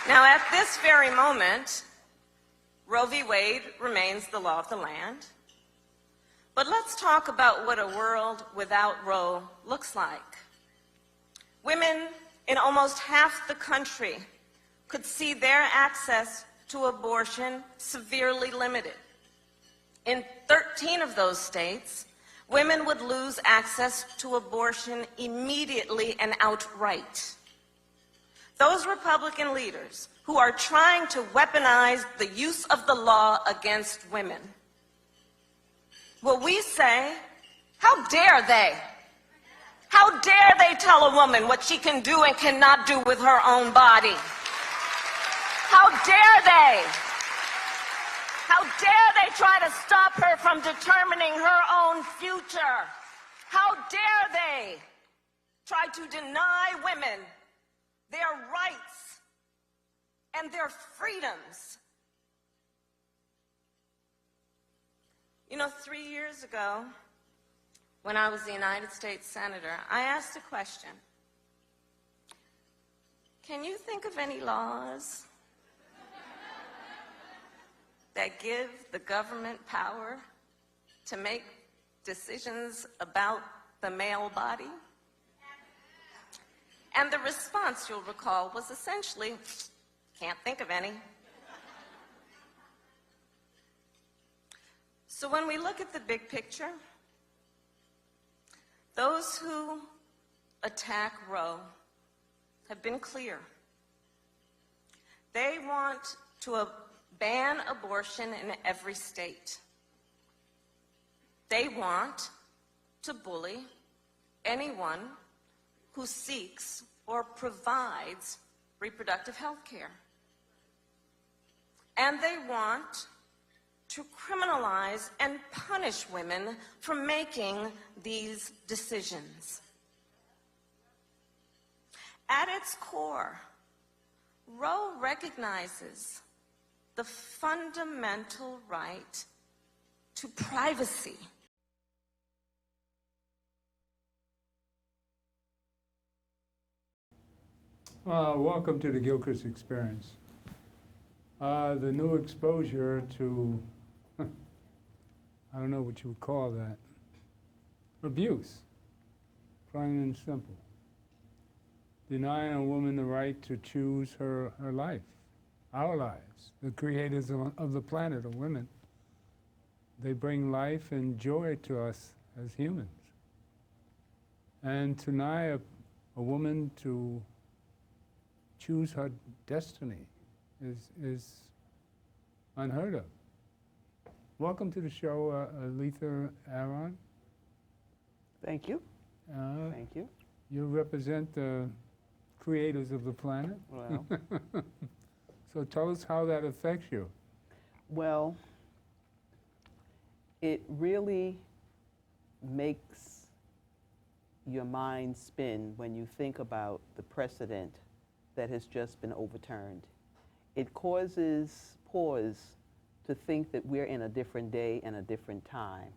Now, at this very moment, Roe v. Wade remains the law of the land. But let's talk about what a world without Roe looks like. Women in almost half the country could see their access to abortion severely limited. In 13 of those states, women would lose access to abortion immediately and outright. Those Republican leaders who are trying to weaponize the use of the law against women, well, we say, how dare they? How dare they tell a woman what she can do and cannot do with her own body? How dare they? How dare they try to stop her from determining her own future? How dare they try to deny women their rights and their freedoms? You know, 3 years ago, when I was the United States Senator, I asked a question. Can you think of any laws that give the government power to make decisions about the male body? And the response, you'll recall, was essentially, can't think of any. So when we look at the big picture, those who attack Roe have been clear. They want to ban abortion in every state. They want to bully anyone who seeks or provides reproductive health care. And they want to criminalize and punish women for making these decisions. At its core, Roe recognizes the fundamental right to privacy. Welcome to the Gilchrist Experience. The new exposure to, I don't know what you would call that, abuse, plain and simple. Denying a woman the right to choose her life, our lives. The creators of the planet are women. They bring life and joy to us as humans. And to deny a woman to choose her destiny is unheard of. Welcome to the show, Letha Aaron. Thank you. Thank you. You represent the creators of the planet. Well, so tell us how that affects you. well, it really makes your mind spin when you think about the precedent that has just been overturned. It causes pause to think that we're in a different day and a different time.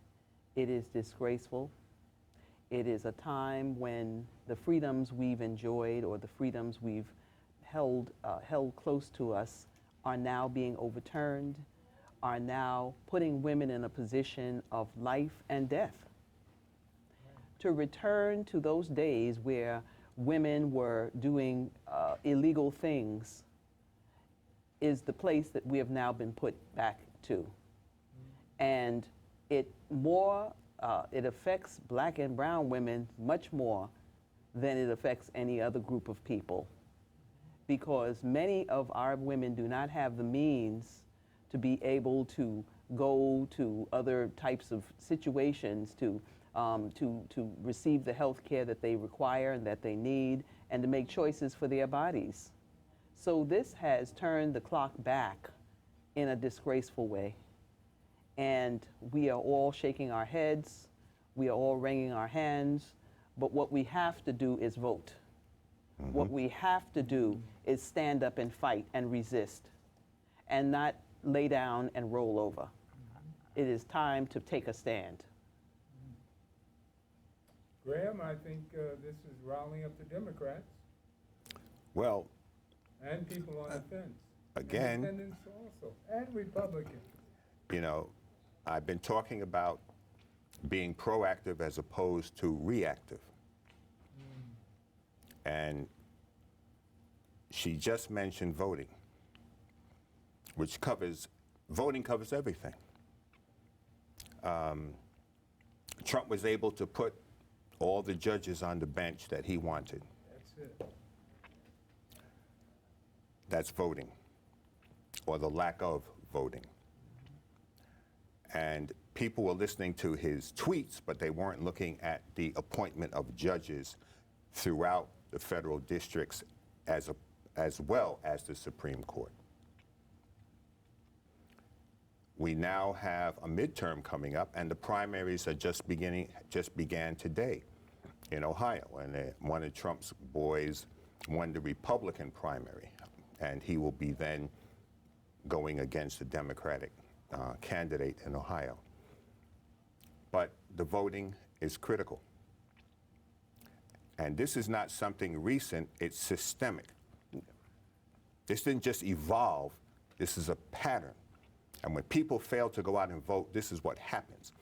It is disgraceful. It is a time when the freedoms we've enjoyed or the freedoms we've held close to us are now being overturned, are now putting women in a position of life and death. To return to those days where women were doing illegal things is the place that we have now been put back to. And it affects black and brown women much more than it affects any other group of people, because many of our women do not have the means to be able to go to other types of situations to receive the health care that they require and that they need, and to make choices for their bodies. So this has turned the clock back in a disgraceful way. And we are all shaking our heads, we are all wringing our hands, but what we have to do is vote. Mm-hmm. What we have to do is stand up and fight and resist, and not lay down and roll over. Mm-hmm. It is time to take a stand. Graham, I think this is rallying up the Democrats. Well, And people on the fence. Again, Independents also, and Republicans. you know, I've been talking about being proactive as opposed to reactive. And she just mentioned voting, which voting covers everything. Trump was able to put all the judges on the bench that he wanted. That's it. That's voting, or the lack of voting. And people were listening to his tweets, but they weren't looking at the appointment of judges throughout the federal districts as well as the Supreme Court. We now have a midterm coming up, and the primaries are just began today in Ohio, and one of Trump's boys won the Republican primary, and he will be then going against the Democratic candidate in Ohio. But the voting is critical. And this is not something recent, it's systemic. This didn't just evolve, this is a pattern. And when people fail to go out and vote, this is what happens.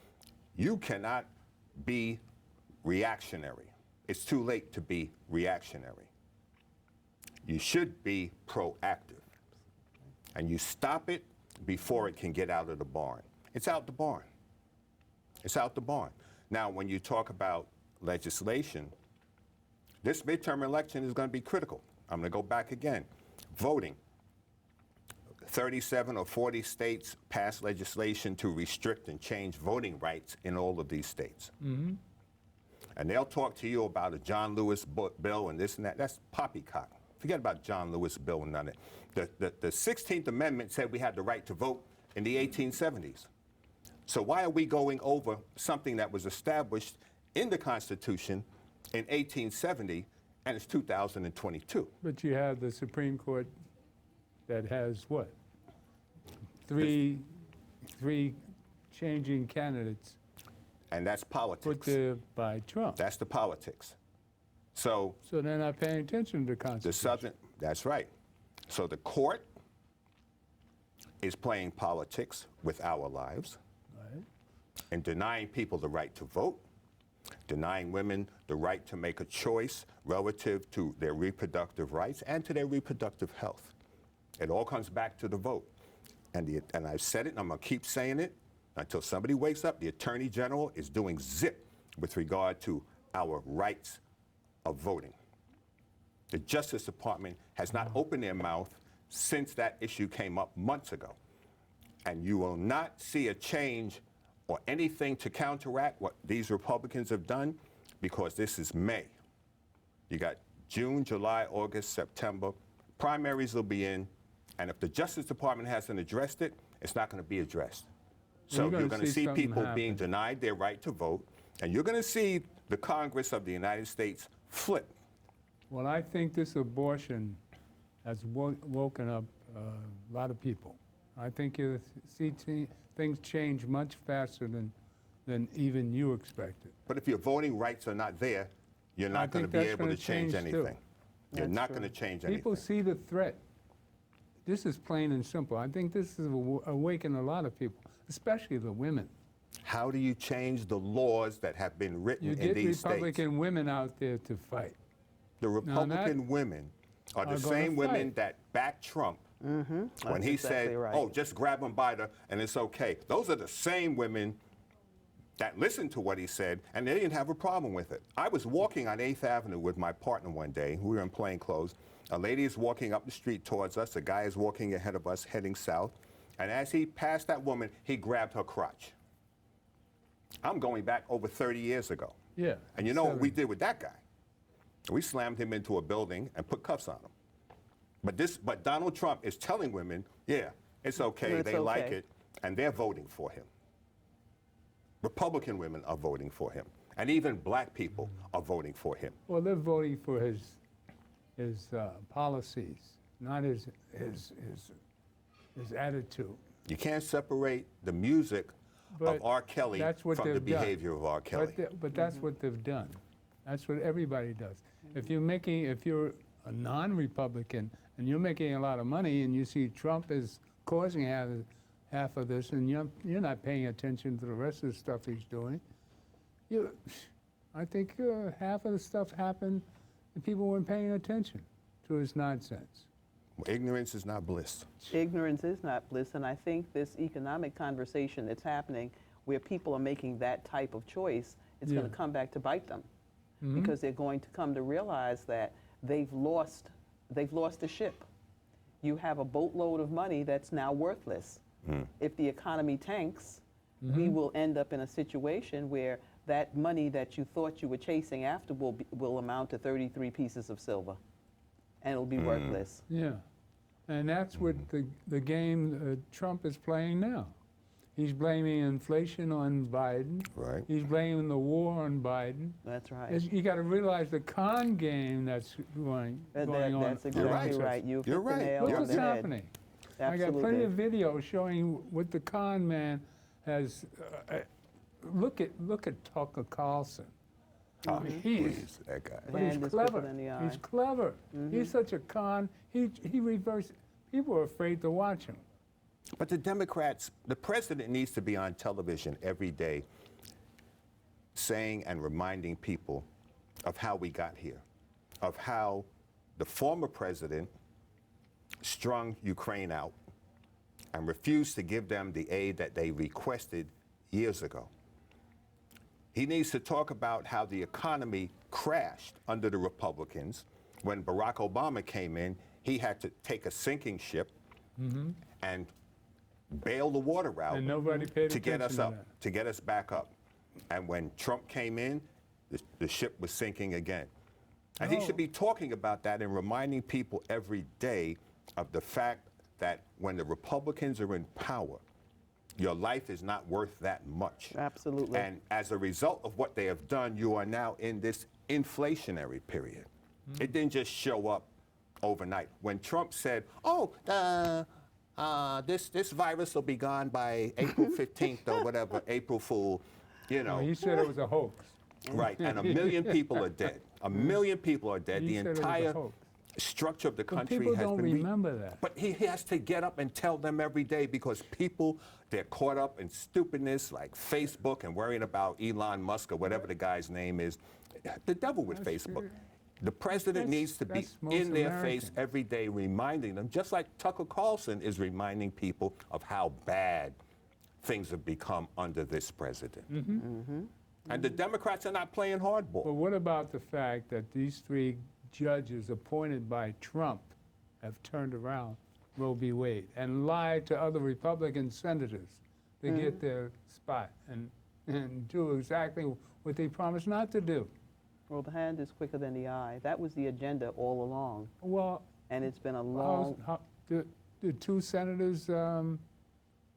You cannot be reactionary. It's too late to be reactionary. You should be proactive. And you stop it before it can get out of the barn. It's out the barn. It's out the barn. Now, when you talk about legislation, this midterm election is going to be critical. I'm going to go back again. Voting. 37 or 40 states passed legislation to restrict and change voting rights in all of these states. Mm-hmm. And they'll talk to you about a John Lewis bill and this and that. That's poppycock. Forget about John Lewis bill and none of it. The 16th Amendment said we had the right to vote in the 1870s. So why are we going over something that was established in the Constitution in 1870 and it's 2022? But you have the Supreme Court that has what? Three changing candidates And that's politics. put there by Trump. That's the politics. So So they're not paying attention to the Constitution. that's right. So the court is playing politics with our lives Right. and denying people the right to vote, denying women the right to make a choice relative to their reproductive rights and to their reproductive health. It all comes back to the vote. And I've said it, and I'm going to keep saying it until somebody wakes up. The Attorney General is doing zip with regard to our rights of voting. The Justice Department has not opened their mouth since that issue came up months ago. And you will not see a change or anything to counteract what these Republicans have done, because this is May. You got June, July, August, September. Primaries will be in. And if the Justice Department hasn't addressed it, it's not going to be addressed. So you're going to see people being denied their right to vote, and you're going to see the Congress of the United States flip. Well, I think this abortion has woken up a lot of people. I think you'll see things change much faster than even you expected. But if your voting rights are not there, you're not going to be able to change anything. You're not going to change anything. People see the threat. This is plain and simple. I think this is awakening a lot of people, especially the women. How do you change the laws that have been written You in get these Republican states? women out there to fight. The Republican women are the same women that backed Trump when he said, oh, just grab them by the, and it's okay. Those are the same women that listened to what he said, and they didn't have a problem with it. I was walking on 8th Avenue with my partner one day. We were in plain clothes. A lady is walking up the street towards us. A guy is walking ahead of us, heading south. And as he passed that woman, he grabbed her crotch. I'm going back over 30 years ago. Yeah. And you know what we did with that guy? We slammed him into a building and put cuffs on him. But Donald Trump is telling women, yeah, it's okay, they like it, and they're voting for him. Republican women are voting for him. And even black people are voting for him. Well, they're voting for his policies, not his attitude. You can't separate the music of R. Kelly from the behavior of R. Kelly. But that's what they've done. That's what everybody does. If you're a non-Republican and you're making a lot of money and you see Trump is causing half of this and you're not paying attention to the rest of the stuff he's doing, I think half of the stuff happened and people weren't paying attention to his nonsense. Ignorance is not bliss. Ignorance is not bliss, and I think this economic conversation that's happening where people are making that type of choice, it's going to come back to bite them because they're going to come to realize that they've lost the ship. You have a boatload of money that's now worthless. If the economy tanks, we will end up in a situation where that money that you thought you were chasing after will amount to 33 pieces of silver, and it'll be worthless. Yeah, and that's what the game Trump is playing now. He's blaming inflation on Biden. Right. He's blaming the war on Biden. That's right. You got to realize the con game that's going on. That's exactly right. You've hit the nail Look on what's the head. happening. Absolutely. I got plenty of videos showing what the con man has. Look at Tucker Carlson. I mean, Please, that guy. But he's Hand is clever. quicker than the eye. He's clever. He's such a con. He reversed. People are afraid to watch him. But the Democrats, the president needs to be on television every day saying and reminding people of how we got here, of how the former president strung Ukraine out and refused to give them the aid that they requested years ago. He needs to talk about how the economy crashed under the Republicans. When Barack Obama came in, he had to take a sinking ship and bail the water out And nobody paid to get us attention to up, that. to get us back up. And when Trump came in, the ship was sinking again. And he should be talking about that and reminding people every day of the fact that when the Republicans are in power, your life is not worth that much. Absolutely. And as a result of what they have done, you are now in this inflationary period. It didn't just show up overnight. When Trump said, this virus will be gone by April 15th or whatever, April Fool, you know. He said it was a hoax. Right, and 1 million people are dead. 1 million people are dead. He The said it was a entire hoax. structure of the But country people has don't been remember that. But he has to get up and tell them every day because people, they're caught up in stupidness like Facebook and worrying about Elon Musk or whatever the guy's name is. The devil with Facebook. true. The president needs to be That's most in their face Americans. every day reminding them, just like Tucker Carlson is reminding people of how bad things have become under this president. And the Democrats are not playing hardball. But what about the fact that these three judges appointed by Trump have turned around Roe v. Wade and lied to other Republican senators to get their spot and do exactly what they promised not to do? Well, the hand is quicker than the eye. That was the agenda all along, Well, and it's been a long. the two senators,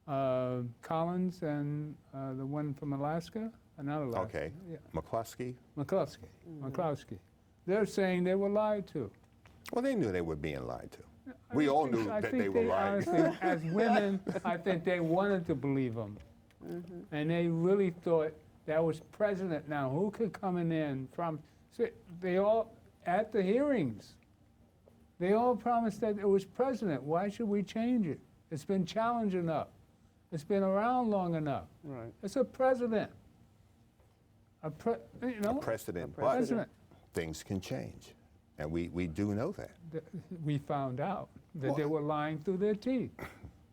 Collins and the one from Alaska, not Alaska. Okay. Yeah. McCluskey? McCloskey. They're saying they were lied to. Well, they knew they were being lied to. We all knew I that think they were lying. honestly, as women, I think they wanted to believe them. And they really thought that was president now. Who could come in from? So they all, at the hearings, they all promised that it was president. Why should we change it? It's been challenged enough. It's been around long enough. Right. It's a president. A precedent, but president. things can change. And we do know that. We found out that they were lying through their teeth.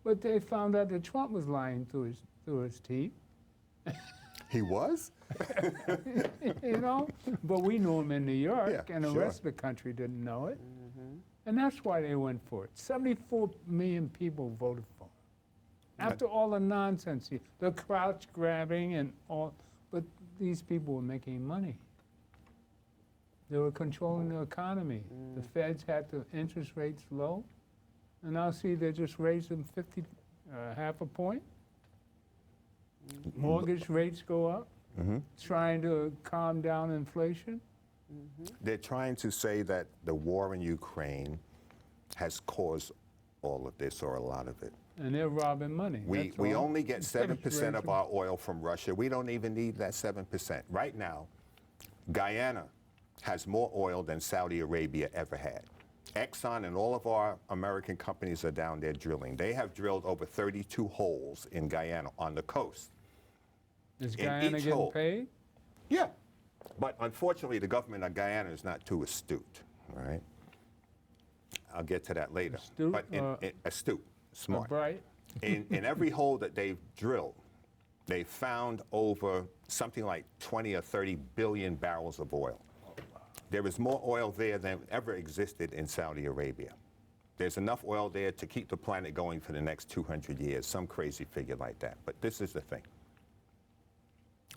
But they found out that Trump was lying through his teeth. He was? You know, but we knew him in New York, Yeah, and the sure. rest of the country didn't know it. And that's why they went for it. 74 million people voted for him. After all the nonsense, the crouch grabbing and all, but these people were making money. They were controlling the economy. The feds had the interest rates low, and now see they just raised them half a point. Mortgage rates go up, trying to calm down inflation. They're trying to say that the war in Ukraine has caused all of this or a lot of it. And they're robbing money. We that's all. only get 7% of Rachel. our oil from Russia. We don't even need that 7%. Right now, Guyana has more oil than Saudi Arabia ever had. Exxon and all of our American companies are down there drilling. They have drilled over 32 holes in Guyana on the coast. Is In Guyana each getting hole. paid? Yeah. But unfortunately, the government of Guyana is not too astute, all right? I'll get to that later. Astute But or- astute, Or smart. bright? In every hole that they've drilled, they found over something like 20 or 30 billion barrels of oil. There is more oil there than ever existed in Saudi Arabia. There's enough oil there to keep the planet going for the next 200 years, some crazy figure like that. But this is the thing.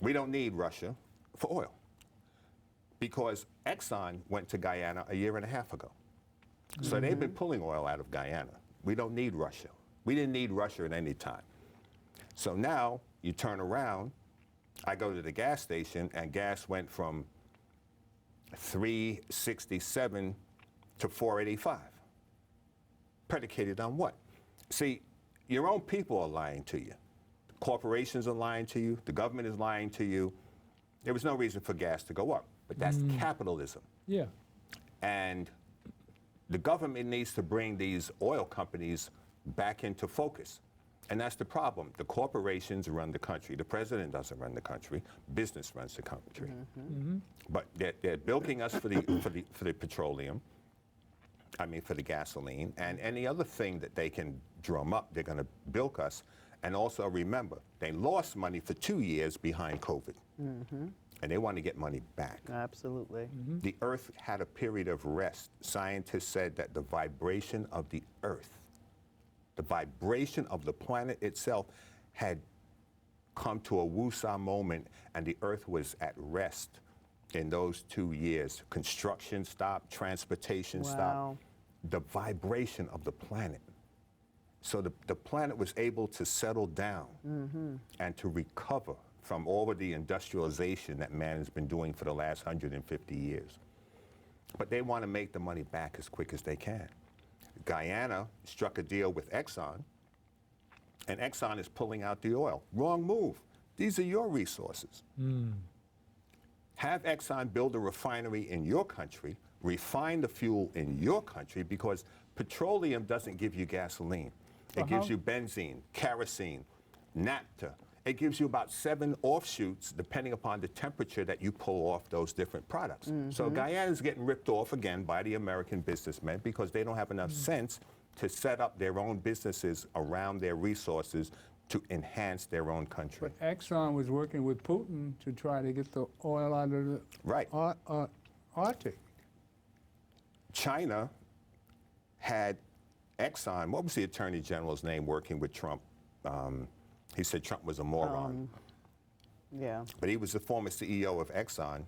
We don't need Russia for oil because Exxon went to Guyana a year and a half ago. So they've been pulling oil out of Guyana. We don't need Russia. We didn't need Russia at any time. So now you turn around, I go to the gas station and gas went from $3.67 to $4.85. Predicated on what? See, your own people are lying to you. Corporations are lying to you. The government is lying to you. There was no reason for gas to go up, but that's capitalism. Yeah. And the government needs to bring these oil companies back into focus. And that's the problem. The corporations run the country. The president doesn't run the country. Business runs the country. But they're bilking us for the petroleum. I mean, for the gasoline and any other thing that they can drum up. They're going to bilk us. And also remember, they lost money for 2 years behind COVID. And they want to get money back. Absolutely. The Earth had a period of rest. Scientists said that the vibration of the Earth, the vibration of the planet itself had come to a woo-saw moment, and the Earth was at rest in those 2 years. Construction stopped, transportation Wow. stopped. The vibration of the planet. So the planet was able to settle down and to recover from all of the industrialization that man has been doing for the last 150 years. But they want to make the money back as quick as they can. Guyana struck a deal with Exxon, and Exxon is pulling out the oil. Wrong move. These are your resources. Have Exxon build a refinery in your country, refine the fuel in your country, because petroleum doesn't give you gasoline. It gives you benzene, kerosene, naphtha. It gives you about 7 offshoots depending upon the temperature that you pull off those different products. So Guyana is getting ripped off again by the American businessmen because they don't have enough sense to set up their own businesses around their resources to enhance their own country. But Exxon was working with Putin to try to get the oil out of the Right. Arctic. China had Exxon, what was the Attorney General's name working with Trump? He said Trump was a moron. Yeah. But he was the former CEO of Exxon.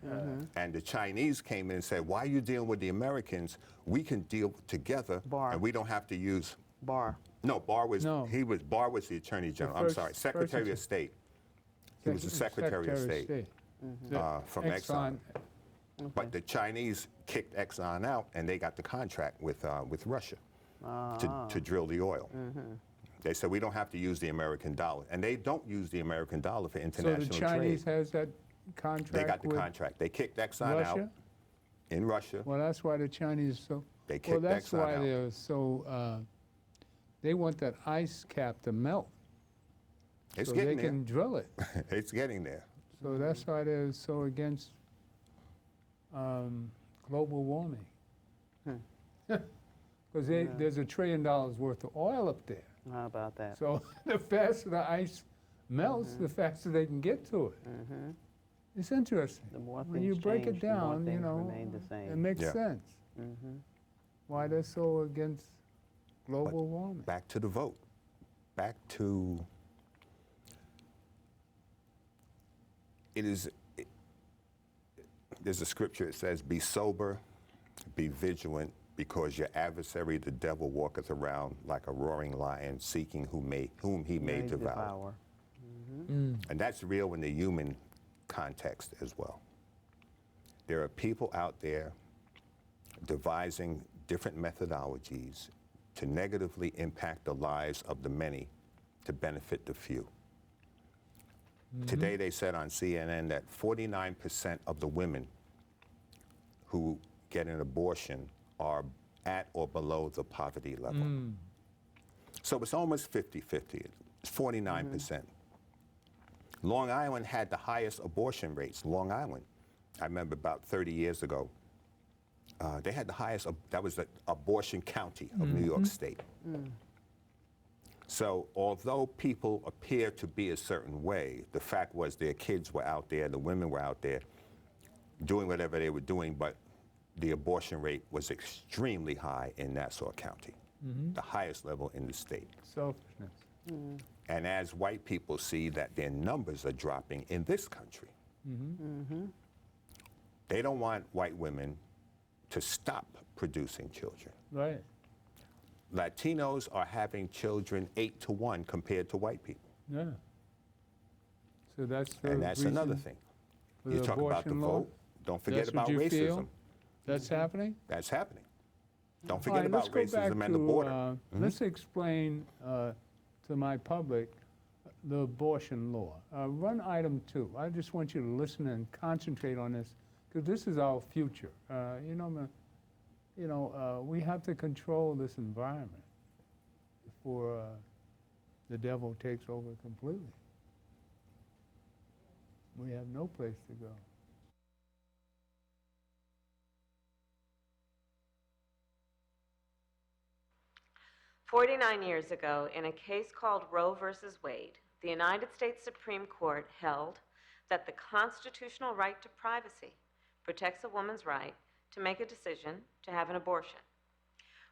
And the Chinese came in and said, why are you dealing with the Americans? We can deal together Barr. and we don't have to use. Barr. No, Barr was, No. Barr was the Attorney General. I'm first- sorry, first Secretary of attorney. State. He was the Secretary of State from Exxon. But the Chinese kicked Exxon out, and they got the contract with Russia to drill the oil. They said, we don't have to use the American dollar. And they don't use the American dollar for So international the Chinese trade. has that contract They got the with contract. They kicked Exxon out Russia? in Russia. Well, that's why the Chinese so. They Well, kicked that's Exxon why out. they're so. They want that ice cap to melt It's so they getting can drill it. there. It's getting there. So that's why they're so against global warming. Because there's $1 trillion worth of oil up there. How about that? So the faster the ice melts, the faster they can get to it. It's interesting. The more When you things break change, it the more down, you things know, remain the same. it makes Yeah. sense. Why they're so against global warming. Back to the vote. Back to, there's a scripture that says, be sober, be vigilant, because your adversary, the devil, walketh around like a roaring lion, seeking whom he may devour. And that's real in the human context as well. There are people out there devising different methodologies to negatively impact the lives of the many to benefit the few. Today they said on CNN that 49% of the women who get an abortion are at or below the poverty level. So it's almost 50-50. It's 49%. Long Island had the highest abortion rates. Long Island, I remember about 30 years ago, they had the highest, that was the abortion county of New York State. So although people appear to be a certain way, the fact was their kids were out there, the women were out there doing whatever they were doing, but the abortion rate was extremely high in Nassau County, the highest level in the state. Selfishness. And as white people see that their numbers are dropping in this country, they don't want white women to stop producing children. Right. Latinos are having children 8-to-1 compared to white people. Yeah. So that's the And that's reason another thing. for You the talk about the abortion law? vote, don't forget That's what about you racism. feel? That's happening? That's happening. Don't All forget right, about let's go back racism and the to, border. Let's explain to my public the abortion law. Run item 2. I just want you to listen and concentrate on this, because this is our future. We have to control this environment before the devil takes over completely. We have no place to go. "49 years ago, in a case called Roe versus Wade, the United States Supreme Court held that the constitutional right to privacy protects a woman's right to make a decision to have an abortion.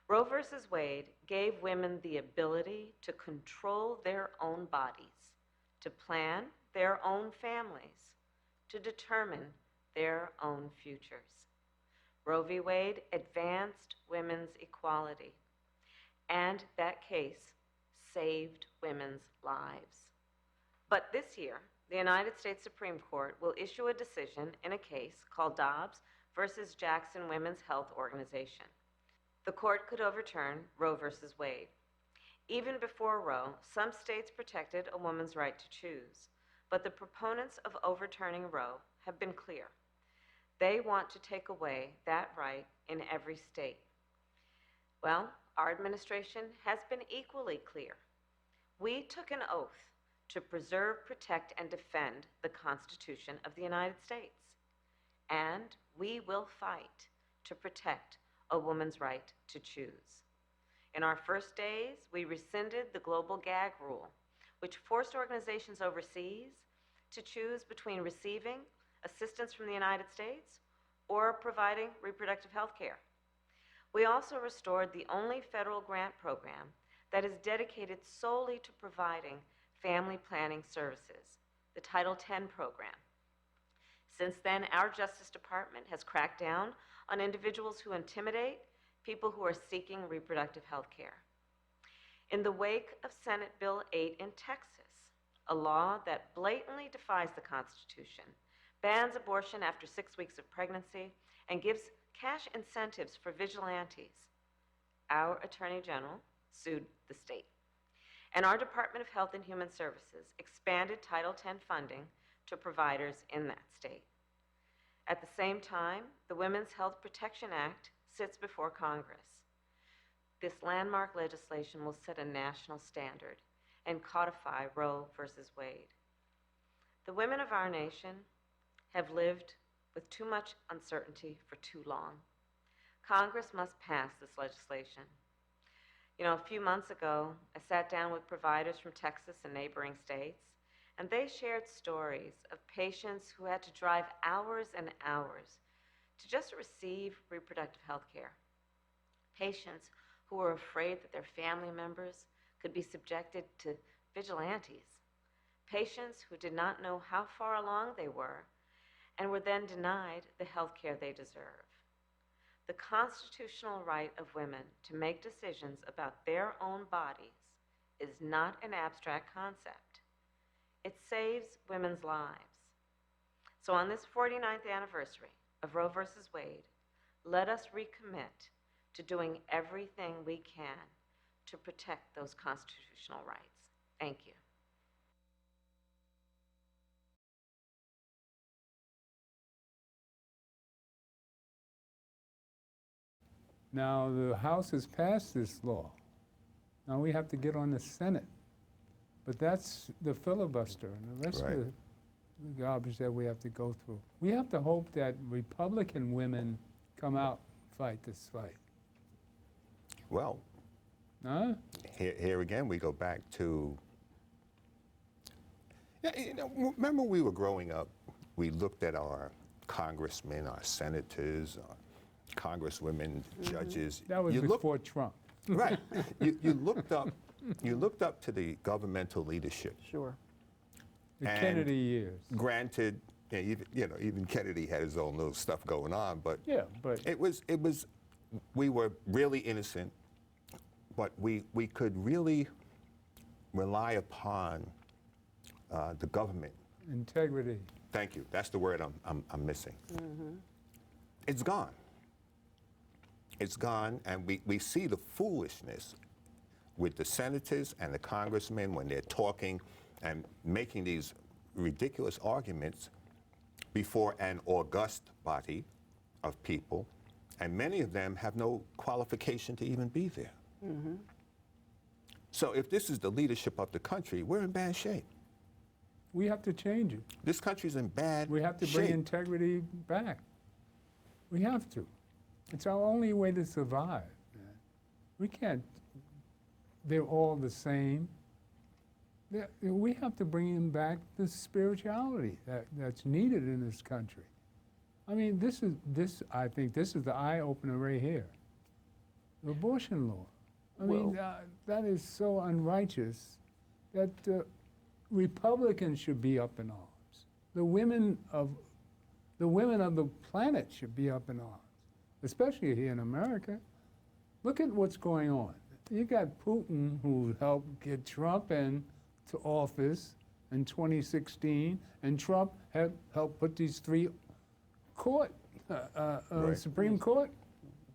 Roe versus Wade gave women the ability to control their own bodies, to plan their own families, to determine their own futures. Roe v. Wade advanced women's equality, and that case saved women's lives. But this year, the United States Supreme Court will issue a decision in a case called Dobbs versus Jackson Women's Health Organization. The court could overturn Roe versus Wade. Even before Roe, some states protected a woman's right to choose, but the proponents of overturning Roe have been clear. They want to take away that right in every state. Well, our administration has been equally clear. We took an oath to preserve, protect, and defend the Constitution of the United States. And we will fight to protect a woman's right to choose. In our first days, we rescinded the global gag rule, which forced organizations overseas to choose between receiving assistance from the United States or providing reproductive health care. We also restored the only federal grant program that is dedicated solely to providing family planning services, the Title X program. Since then, our Justice Department has cracked down on individuals who intimidate people who are seeking reproductive health care. In the wake of Senate Bill 8 in Texas, a law that blatantly defies the Constitution, bans abortion after 6 weeks of pregnancy, and gives cash incentives for vigilantes, our Attorney General sued the state. And our Department of Health and Human Services expanded Title X funding to providers in that state. At the same time, the Women's Health Protection Act sits before Congress. This landmark legislation will set a national standard and codify Roe versus Wade. The women of our nation have lived with too much uncertainty for too long. Congress must pass this legislation. A few months ago, I sat down with providers from Texas and neighboring states, and they shared stories of patients who had to drive hours and hours to just receive reproductive health care. Patients who were afraid that their family members could be subjected to vigilantes. Patients who did not know how far along they were and were then denied the health care they deserve. The constitutional right of women to make decisions about their own bodies is not an abstract concept. It saves women's lives. So on this 49th anniversary of Roe versus Wade, let us recommit to doing everything we can to protect those constitutional rights. Thank you. Now, the House has passed this law. Now we have to get on the Senate. But that's the filibuster and the rest Right. of the garbage that we have to go through. We have to hope that Republican women come out and fight this fight. Well, Huh? here again, we go back to, remember we were growing up, we looked at our congressmen, our senators, our congresswomen, judges. That was You look- before Trump. Right. You looked up to the governmental leadership. Sure. The And Kennedy years. Granted, even Kennedy had his own little stuff going on, but Yeah, but we were really innocent, but we could really rely upon the government. integrity. Thank you. That's the word I'm missing. It's gone. It's gone, and we see the foolishness with the senators and the congressmen when they're talking and making these ridiculous arguments before an august body of people, and many of them have no qualification to even be there. So if this is the leadership of the country, we're in bad shape. We have to change it. This country's in bad We have to bring shape. integrity back. We have to. It's our only way to survive, man. We can't, they're all the same. We have to bring in back the spirituality that's needed in this country. I mean, I think this is the eye-opener right here. The abortion law. I mean, that is so unrighteous that Republicans should be up in arms. The women of the planet should be up in arms, especially here in America. Look at what's going on. You got Putin, who helped get Trump into office in 2016, and Trump helped put these three Supreme Court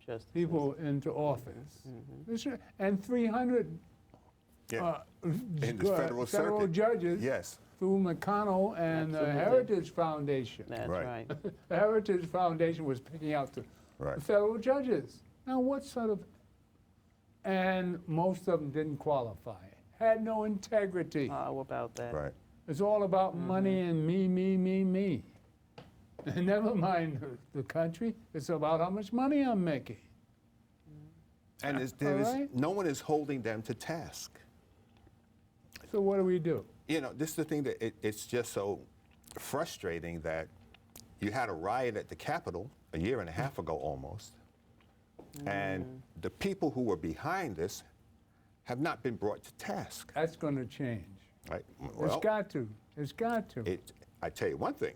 Justices. people into office. This is- And 300 Yeah. In the federal circuit. judges Yes. through McConnell and the Absolutely. Heritage Foundation. That's Right. right. The Heritage Foundation was picking out the Right. federal judges. Now, what sort of... And most of them didn't qualify, had no integrity. How about that? Right. It's all about money and me, me, me, me. And never mind the country, it's about how much money I'm making. And All right. no one is holding them to task. So what do we do? This is the thing that it's just so frustrating that you had a riot at the Capitol a year and a half ago almost, and the people who were behind this have not been brought to task. That's going to change. Right? It's Well, got to. It's got to. I tell you one thing.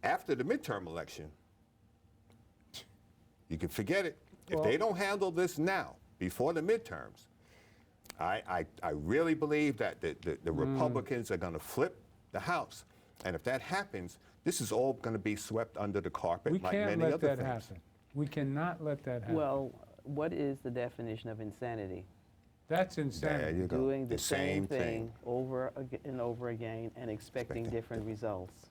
After the midterm election, you can forget it. If they don't handle this now, before the midterms, I really believe that the Republicans are going to flip the House. And if that happens, this is all going to be swept under the carpet We like can't many let other that things. happen. We cannot let that happen. Well, what is the definition of insanity? That's There insanity. you go. Doing the same thing over and over again and expecting Expecting different results.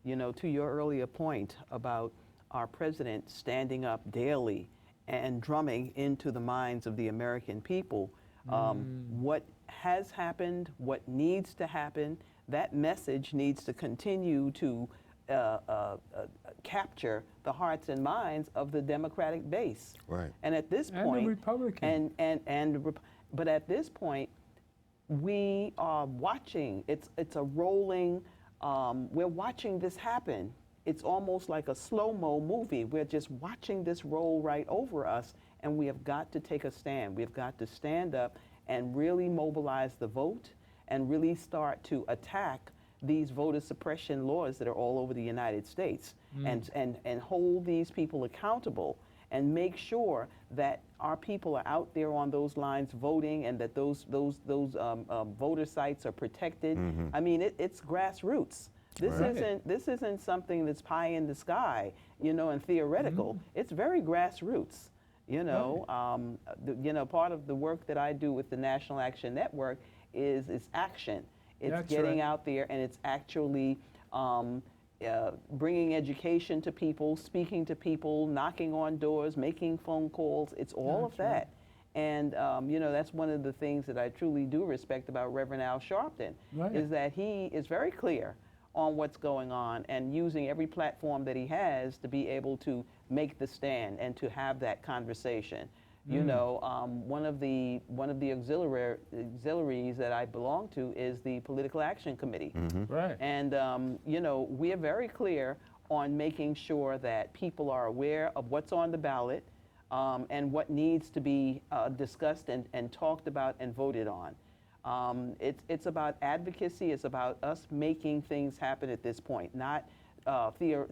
To your earlier point about our president standing up daily and drumming into the minds of the American people, what has happened, what needs to happen, that message needs to continue to capture the hearts and minds of the Democratic base. Right. And at this And the point, Republican. but at this point, we are watching. It's a rolling. We're watching this happen. It's almost like a slow-mo movie. We're just watching this roll right over us, and we have got to take a stand. We've got to stand up and really mobilize the vote and really start to attack these voter suppression laws that are all over the United States and hold these people accountable and make sure that our people are out there on those lines voting and that those voter sites are protected. I mean, it's grassroots. This isn't something that's pie in the sky, and theoretical. It's very grassroots. Part of the work that I do with the National Action Network is action. It's That's getting right. out there and it's actually bringing education to people, speaking to people, knocking on doors, making phone calls. It's all of That's right. that. And, you know, that's one of the things that I truly do respect about Reverend Al Sharpton, Right. is that he is very clear on what's going on and using every platform that he has to be able to make the stand and to have that conversation. You know, one of the auxiliaries that I belong to is the Political Action Committee. Right. And, you know, we are very clear on making sure that people are aware of what's on the ballot and what needs to be discussed and talked about and voted on. It's about advocacy. It's about us making things happen at this point, not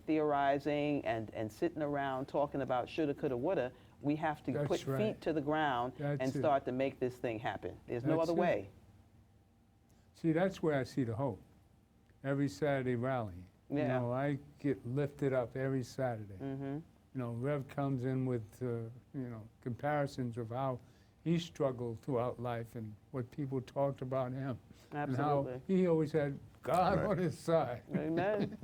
theorizing and sitting around talking about shoulda, coulda, woulda. We have to That's put right. feet to the ground That's and it. start to make this thing happen. There's no That's other it. way. See, that's where I see the hope. Every Saturday rally. You Yeah. know, I get lifted up every Saturday. Mm-hmm. You know, Rev comes in with, you know, comparisons of how he struggled throughout life and what people talked about him. And how Absolutely. he always had God Right. on his side. Amen.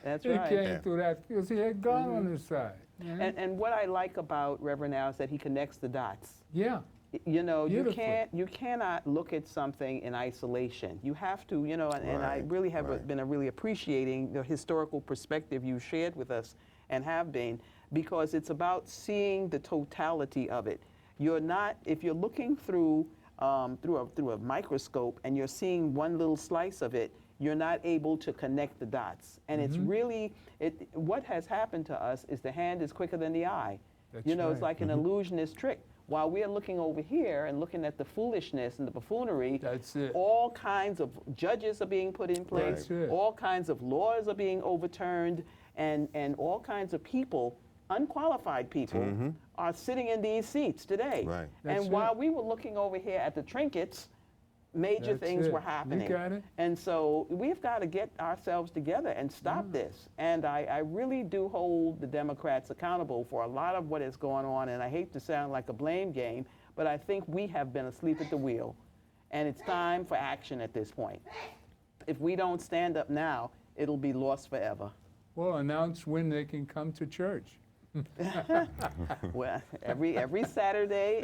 That's He right. came Yeah. through that because he had God on his side. Yeah. And what I like about Reverend Al is that he connects the dots. Yeah. You know, Beautifully. you cannot look at something in isolation. You have to, you know, and I Right, really have right. been really appreciating the historical perspective you shared with us and have been, because it's about seeing the totality of it. You're not, if you're looking through through a microscope and you're seeing one little slice of it, you're not able to connect the dots. And it's really, what has happened to us is the hand is quicker than the eye. That's You know, it's right. like an illusionist trick. While we're looking over here and looking at the foolishness and the buffoonery, That's it. all kinds of judges are being put in place, That's it. all kinds of laws are being overturned, and all kinds of people, unqualified people, are sitting in these seats today. Right. That's And while it. we were looking over here at the trinkets, major That's things it. were You happening. got it. And so we've got to get ourselves together and stop this. And I really do hold the Democrats accountable for a lot of what is going on. And I hate to sound like a blame game, but I think we have been asleep at the wheel. And it's time for action at this point. If we don't stand up now, it'll be lost forever. Well, announce when they can come to church. Well, every Saturday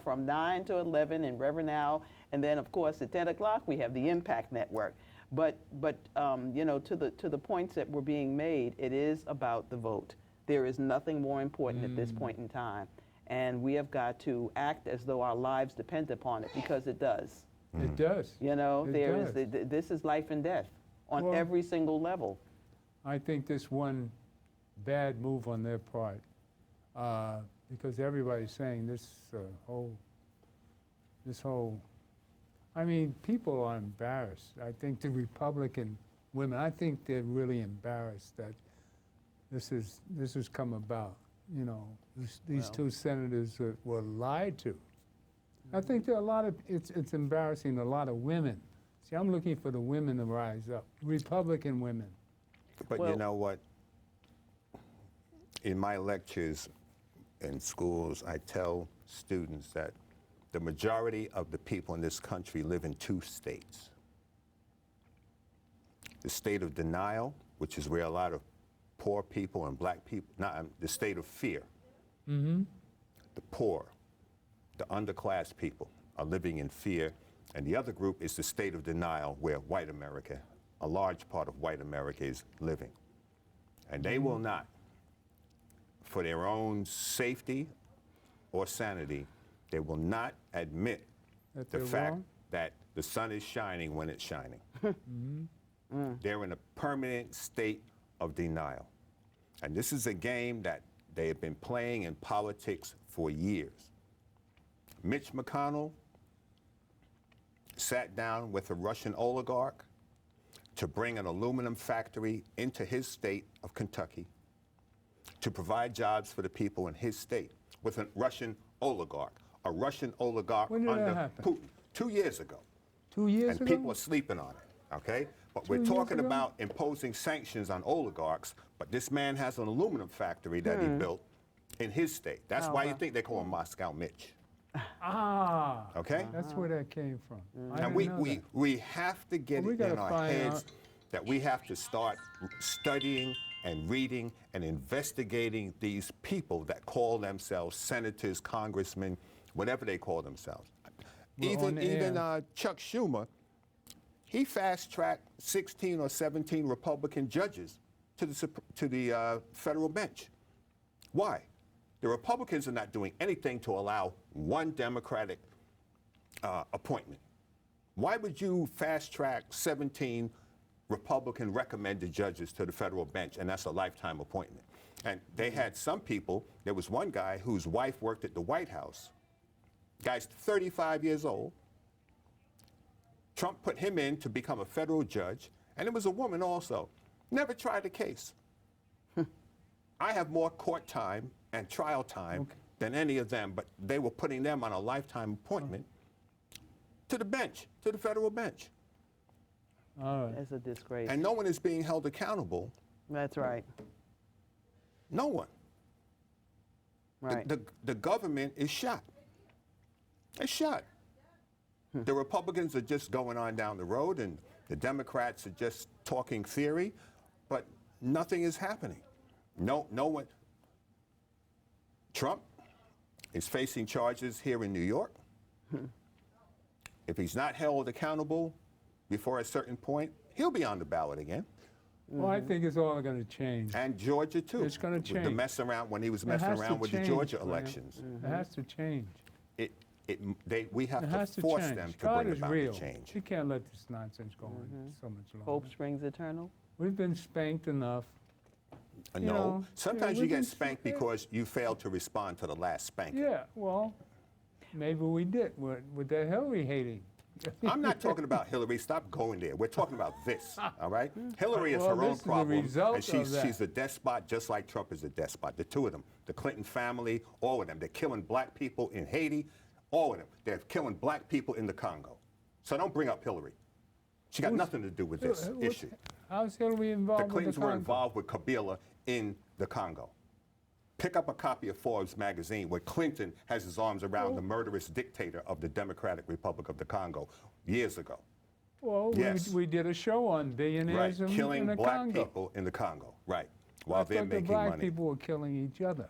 from 9 to 11 in Reverend Al, and then of course at 10 o'clock we have the Impact Network. But you know, to the points that were being made, it is about the vote. There is nothing more important at this point in time, and we have got to act as though our lives depend upon it, because it does. It does. You know, It this is life and death on Well, every single level. I think this one bad move on their part, because everybody's saying this whole, I mean, people are embarrassed. I think the Republican women, I think they're really embarrassed that this has come about. You know, these two senators were lied to. I think there are a lot of, it's embarrassing a lot of women. See, I'm looking for the women to rise up, Republican women. But Well- you know what? In my lectures in schools, I tell students that the majority of the people in this country live in two states. The state of denial, which is where a lot of poor people and black people, the state of fear. The poor, the underclass people are living in fear. And the other group is the state of denial, where white America, a large part of white America, is living. And they will not, for their own safety or sanity, they will not admit That the they're fact wrong? that the sun is shining when it's shining. They're in a permanent state of denial. And this is a game that they have been playing in politics for years. Mitch McConnell sat down with a Russian oligarch to bring an aluminum factory into his state of Kentucky to provide jobs for the people in his state with a Russian oligarch. A Russian oligarch When did that under happen? Putin 2 years ago. 2 years And ago? people are sleeping on it, okay? But 2 we're years talking ago? about imposing sanctions on oligarchs, but this man has an aluminum factory that he built in his state. That's why you think they call him Moscow Mitch, Ah, okay? that's where that came from. I And didn't know that. we have to get Well, we it in gotta our find heads out. that we have to start studying and reading and investigating these people that call themselves senators, congressmen, whatever they call themselves. We're on the Even air. Chuck Schumer, he fast-tracked 16 or 17 Republican judges to the federal bench. Why? The Republicans are not doing anything to allow one Democratic appointment. Why would you fast-track 17 Republican recommended judges to the federal bench, and that's a lifetime appointment? And they had some people, there was one guy whose wife worked at the White House. Guy's 35 years old. Trump put him in to become a federal judge, and it was a woman also. Never tried a case. I have more court time and trial time than any of them, but they were putting them on a lifetime appointment to the bench, to the federal bench. All right. That's a disgrace. And no one is being held accountable. That's right. No one. Right. The government is shot. It's shot. The Republicans are just going on down the road, and the Democrats are just talking theory, but nothing is happening. No one. Trump is facing charges here in New York. If he's not held accountable before a certain point, he'll be on the ballot again. Well, I think it's all going to change. And Georgia, too. It's gonna With the change. mess around, when he was It messing has to around with the change, Georgia Graham. elections. It has to change. We have It to has to force change. them to God bring is about real. the change. You can't let this nonsense go on so much longer. Hope springs eternal. We've been spanked enough. No, know, sometimes yeah, you get we've been spanked because you failed to respond to the last spanking. Yeah, well, maybe we did with the Hillary hating. I'm not talking about Hillary. Stop going there. We're talking about this, all right? Hillary is Well, her this own is the problem, result and of that. she's a despot just like Trump is a despot. The two of them, the Clinton family, all of them. They're killing black people in Haiti, all of them. They're killing black people in the Congo. So don't bring up Hillary. She got nothing to do with this issue. How's Hillary The involved with Clintons the were Congo? involved with Kabila in the Congo. Pick up a copy of Forbes magazine where Clinton has his arms around the murderous dictator of the Democratic Republic of the Congo years ago. Well, Yes. we did a show on Right, billionaires in killing the black Congo. people in the Congo, right, while I they're thought the making black money. people were killing each other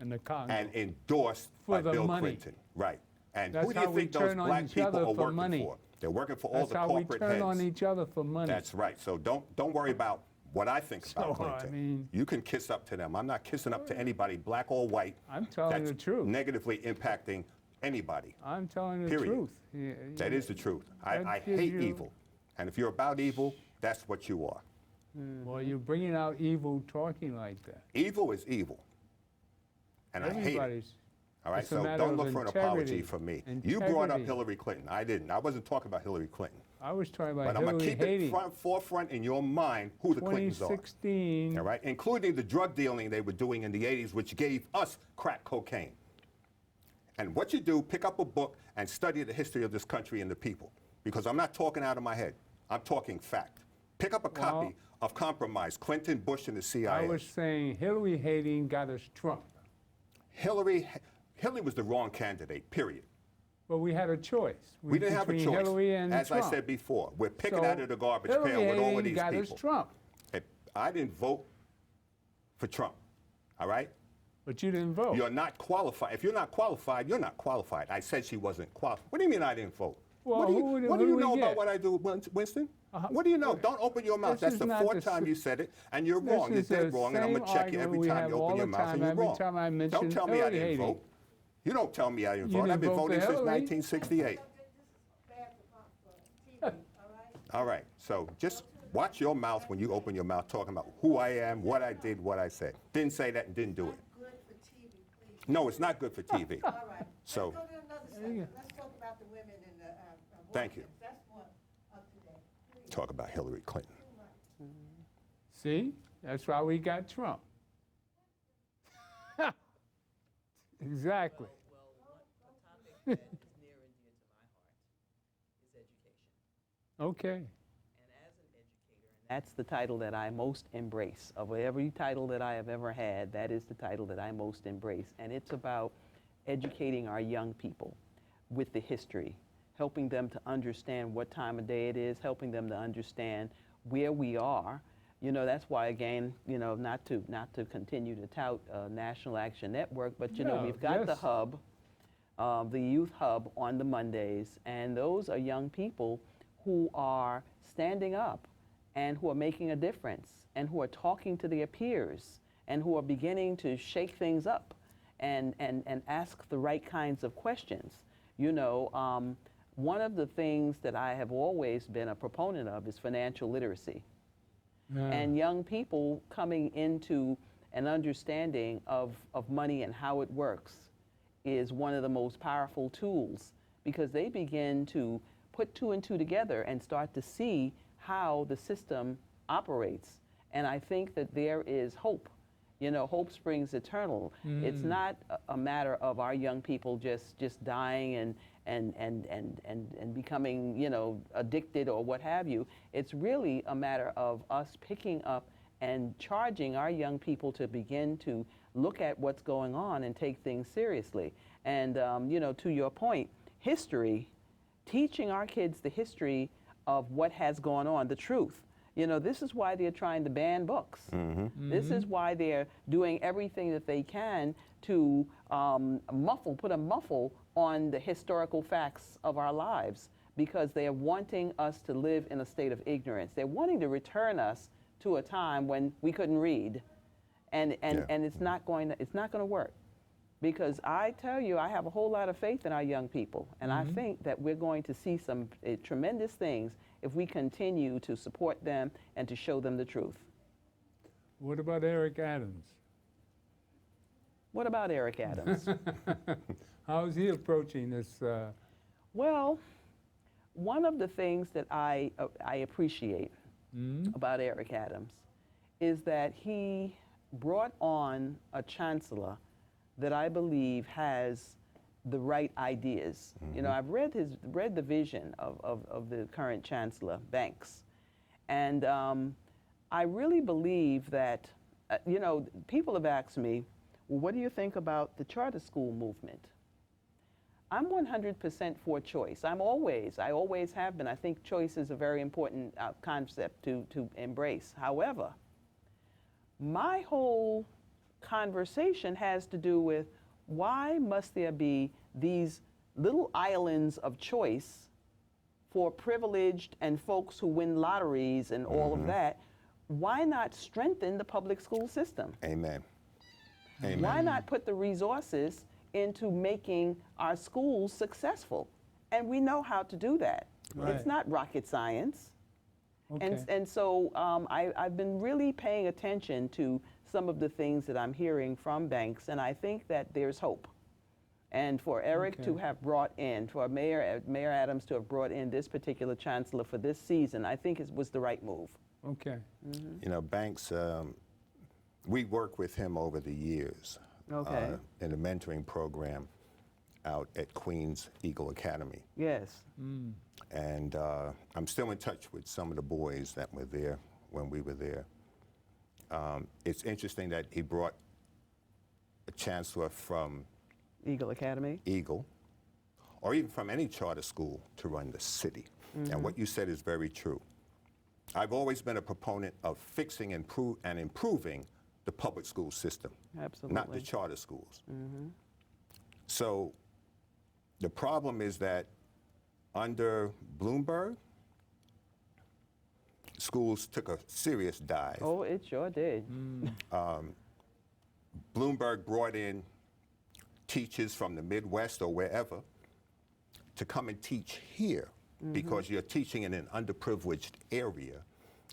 in the Congo. And endorsed For by the Bill money. Clinton, right. And That's who do how you we think those turn on black each people other are for working money. for? They're working for all That's the how we corporate turn heads. on each other for money. That's right. So don't worry about what I think about So, I Clinton. mean- You can kiss up to them. I'm not kissing up to anybody, black or white. I'm telling that's the truth. Negatively impacting anybody. I'm telling the Period. truth. That is the truth. That I gives hate you- evil. And if you're about evil, that's what you are. Well, you're bringing out evil talking like that. Evil is evil. And I hate it. Everybody's. All right, it's a so matter don't of look for an apology integrity. from me. You brought up Integrity. Hillary Clinton. I didn't. I wasn't talking about Hillary Clinton. I was talking about But I'm going to Hillary keep hating. it forefront in your mind who the Clintons are. 2016. All right, including the drug dealing they were doing in the 80s, which gave us crack cocaine. And what you do, pick up a book and study the history of this country and the people. Because I'm not talking out of my head. I'm talking fact. Pick up a copy of Compromise, Clinton, Bush, and the CIA. I was saying Hillary hating got us Trump. Hillary was the wrong candidate, period. But we had a choice. We didn't have a between choice. Hillary and As Trump. I said before, we're picking So, out of the garbage Hillary pail with all of hating these got people. us Trump. I didn't vote for Trump, all right? But you didn't vote. You're not qualified. If you're not qualified, you're not qualified. I said she wasn't qualified. What do you mean I didn't vote? Well, what do you, who what do do you we know about get? what I do, Winston? What do you know? Don't open your mouth. This That's is the not fourth the time s- you said it, and you're This wrong. You're is the dead wrong, and I'm going to same check you every argument we time have you all open your the mouth, time, and you're every wrong. time I mention Don't tell me I Hillary didn't hating. vote. You don't tell me I didn't You vote. I've didn't been vote for voting since Hillary. 1968. All right, so just watch your mouth when you open your mouth talking about who I am, what I did, what I said. Didn't say that and didn't do it. Good for TV, please. No, it's not good for TV. All right. So- Let's go to another segment. Let's talk about the women and the Thank you. abortions. That's more up to date. Please. Talk about Hillary Clinton. See? That's why we got Trump. Exactly. Well, one topic that is near and dear to my heart is education. Okay. And as an educator, and That's the title that I most embrace. Of every title that I have ever had, that is the title that I most embrace. And it's about educating our young people with the history, helping them to understand what time of day it is, helping them to understand where we are. You know, that's why, again, you know, not to continue to tout National Action Network, but you know, Yeah, we've got the yes. hub, the youth hub on the Mondays, and those are young people who are standing up and who are making a difference and who are talking to their peers and who are beginning to shake things up and ask the right kinds of questions. You know, one of the things that I have always been a proponent of is financial literacy. Yeah. And young people coming into an understanding of money and how it works is one of the most powerful tools, because they begin to put two and two together and start to see how the system operates. And I think that there is hope. You know, hope springs eternal. It's not a matter of our young people just dying and becoming, you know, addicted or what have you. It's really a matter of us picking up and charging our young people to begin to look at what's going on and take things seriously. And, you know, to your point, history, teaching our kids the history of what has gone on, the truth. You know, this is why they're trying to ban books. This is why they're doing everything that they can to put a muffle on the historical facts of our lives, because they are wanting us to live in a state of ignorance. They're wanting to return us to a time when we couldn't read, and it's not going to work. Because I tell you, I have a whole lot of faith in our young people, and I think that we're going to see some tremendous things if we continue to support them and to show them the truth. What about Eric Adams? What about Eric Adams? How is he approaching this? Well, one of the things that I appreciate about Eric Adams is that he brought on a chancellor that I believe has the right ideas. You know, I've read the vision of the current chancellor, Banks, and I really believe that, you know, people have asked me, well, what do you think about the charter school movement? I'm 100% for choice. I always have been. I think choice is a very important concept to embrace. However, my whole conversation has to do with, why must there be these little islands of choice for privileged and folks who win lotteries and all of that? Why not strengthen the public school system? Amen. Amen. Why not put the resources into making our schools successful? And we know how to do that. Right. It's not rocket science. Okay. And so I've been really paying attention to some of the things that I'm hearing from Banks, and I think that there's hope. And for Eric to have brought in, for Mayor Adams to have brought in this particular chancellor for this season, I think it was the right move. Okay. You know, Banks, we worked with him over the years Okay. in a mentoring program out at Queens Eagle Academy. Yes. And I'm still in touch with some of the boys that were there when we were there. It's interesting that he brought a chancellor from Eagle Academy. Eagle, or even from any charter school, to run the city. And what you said is very true. I've always been a proponent of fixing and improving the public school system, Absolutely. not the charter schools. So the problem is that under Bloomberg, schools took a serious dive. Oh, it sure did. Bloomberg brought in teachers from the Midwest or wherever to come and teach here, because you're teaching in an underprivileged area,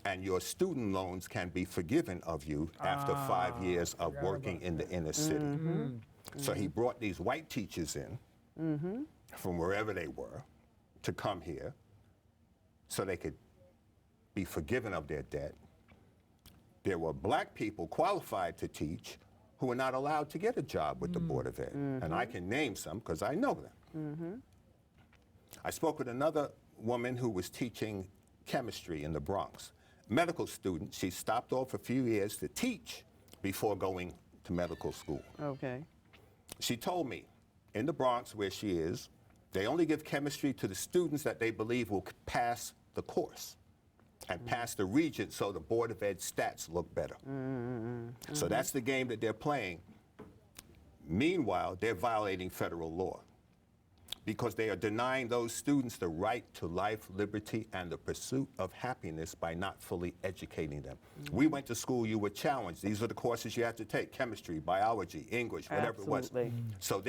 and your student loans can be forgiven of you after 5 years of working in the inner city. So he brought these white teachers in from wherever they were to come here so they could be forgiven of their debt. There were black people qualified to teach who were not allowed to get a job with the Board of Ed. And I can name some because I know them. I spoke with another woman who was teaching chemistry in the Bronx. Medical student, she stopped off a few years to teach before going to medical school. Okay. She told me, in the Bronx where she is, they only give chemistry to the students that they believe will pass the course. and pass the Regent so the Board of Ed stats look better. So that's the game that they're playing. Meanwhile, they're violating federal law because they are denying those students the right to life, liberty, and the pursuit of happiness by not fully educating them. We went to school, you were challenged. These are the courses you have to take: chemistry, biology, English, whatever it was. Absolutely. So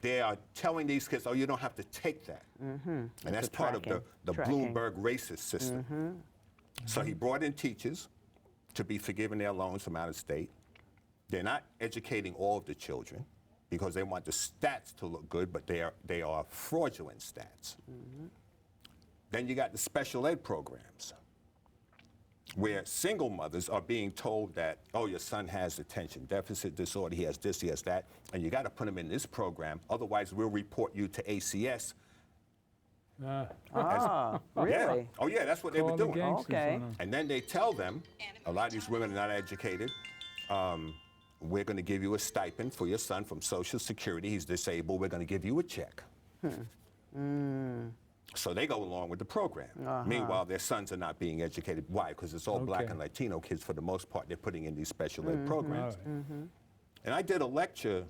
they are telling these kids, oh, you don't have to take that. And that's part of the tracking. Bloomberg racist system. So he brought in teachers to be forgiven their loans from out of state. They're not educating all of the children because they want the stats to look good, but they are fraudulent stats. Then you got the special ed programs where single mothers are being told that, oh, your son has attention deficit disorder, he has this, he has that, and you got to put him in this program, otherwise we'll report you to ACS. Really? Yeah. Oh, yeah, that's what they were Call the doing. gangsters Okay. on 'em. And then they tell them, a lot of these women are not educated, we're going to give you a stipend for your son from Social Security. He's disabled. We're going to give you a check. So they go along with the program. Meanwhile, their sons are not being educated. Why? Because it's all black Okay. and Latino kids for the most part. They're putting in these special ed programs. All right. And I did a lecture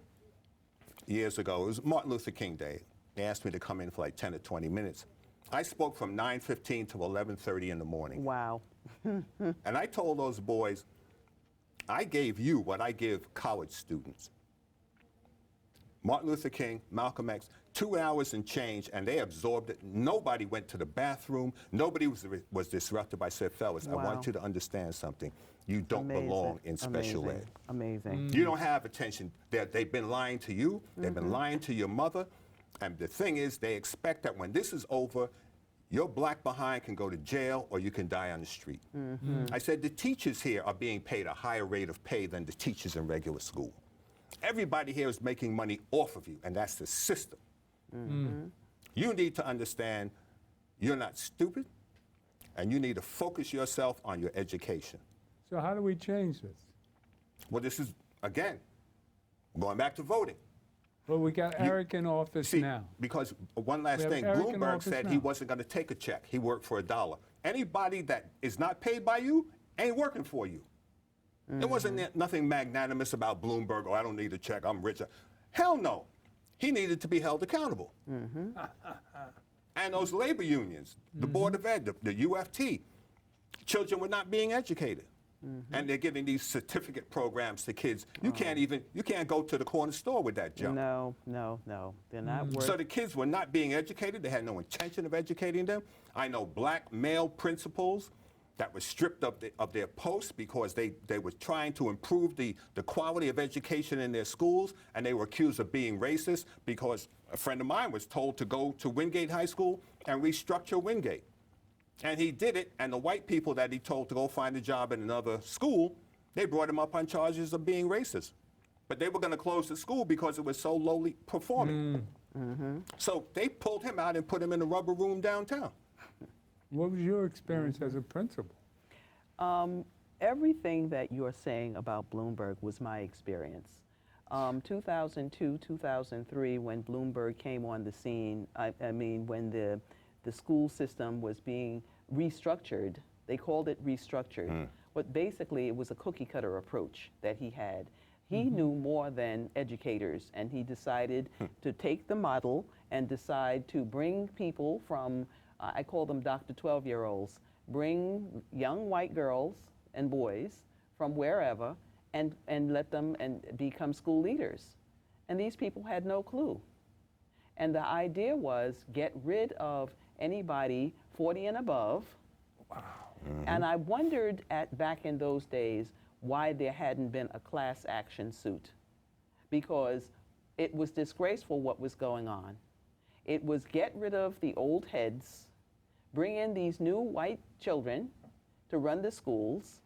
years ago. It was Martin Luther King Day. They asked me to come in for like 10 or 20 minutes. I spoke from 9:15 to 11:30 in the morning. Wow. And I told those boys, I gave you what I give college students. Martin Luther King, Malcolm X, 2 hours and change, and they absorbed it. Nobody went to the bathroom. Nobody was disrupted. I said, fellas, I Wow. want you to understand something. You don't belong in special ed. Amazing. You don't have attention. They've been lying to you. They've been lying to your mother. And the thing is, they expect that when this is over, your black behind can go to jail or you can die on the street. I said, the teachers here are being paid a higher rate of pay than the teachers in regular school. Everybody here is making money off of you, and that's the system. You need to understand you're not stupid, and you need to focus yourself on your education. So how do we change this? Well, this is, again, going back to voting. Well, we got Eric in office See, now. because one last We have thing, Eric in Bloomberg office said he now. wasn't going to take a check. He worked for $1. Anybody that is not paid by you ain't working for you. There wasn't nothing magnanimous about Bloomberg, oh, I don't need a check, I'm rich. Hell no. He needed to be held accountable. And those labor unions, the Board of Ed, the UFT, children were not being educated. And they're giving these certificate programs to kids. You can't go to the corner store with that junk. No. They're not worth So the kids were not being educated. They had no intention of educating them. I know black male principals that were stripped of their posts because they were trying to improve the quality of education in their schools, and they were accused of being racist because a friend of mine was told to go to Wingate High School and restructure Wingate. And he did it, and the white people that he told to go find a job in another school, they brought him up on charges of being racist. But they were going to close the school because it was so lowly performing. So they pulled him out and put him in a rubber room downtown. What was your experience as a principal? Everything that you're saying about Bloomberg was my experience. 2002, 2003, when Bloomberg came on the scene, I mean, when the school system was being restructured, they called it restructured, but basically it was a cookie cutter approach that he had. He knew more than educators, and he decided to take the model and decide to bring people from, I call them Dr. 12-year-olds, bring young white girls and boys from wherever and let them and become school leaders. And these people had no clue. And the idea was get rid of anybody 40 and above. Wow. And I wondered back in those days why there hadn't been a class action suit, because it was disgraceful what was going on. It was get rid of the old heads, bring in these new white children to run the schools,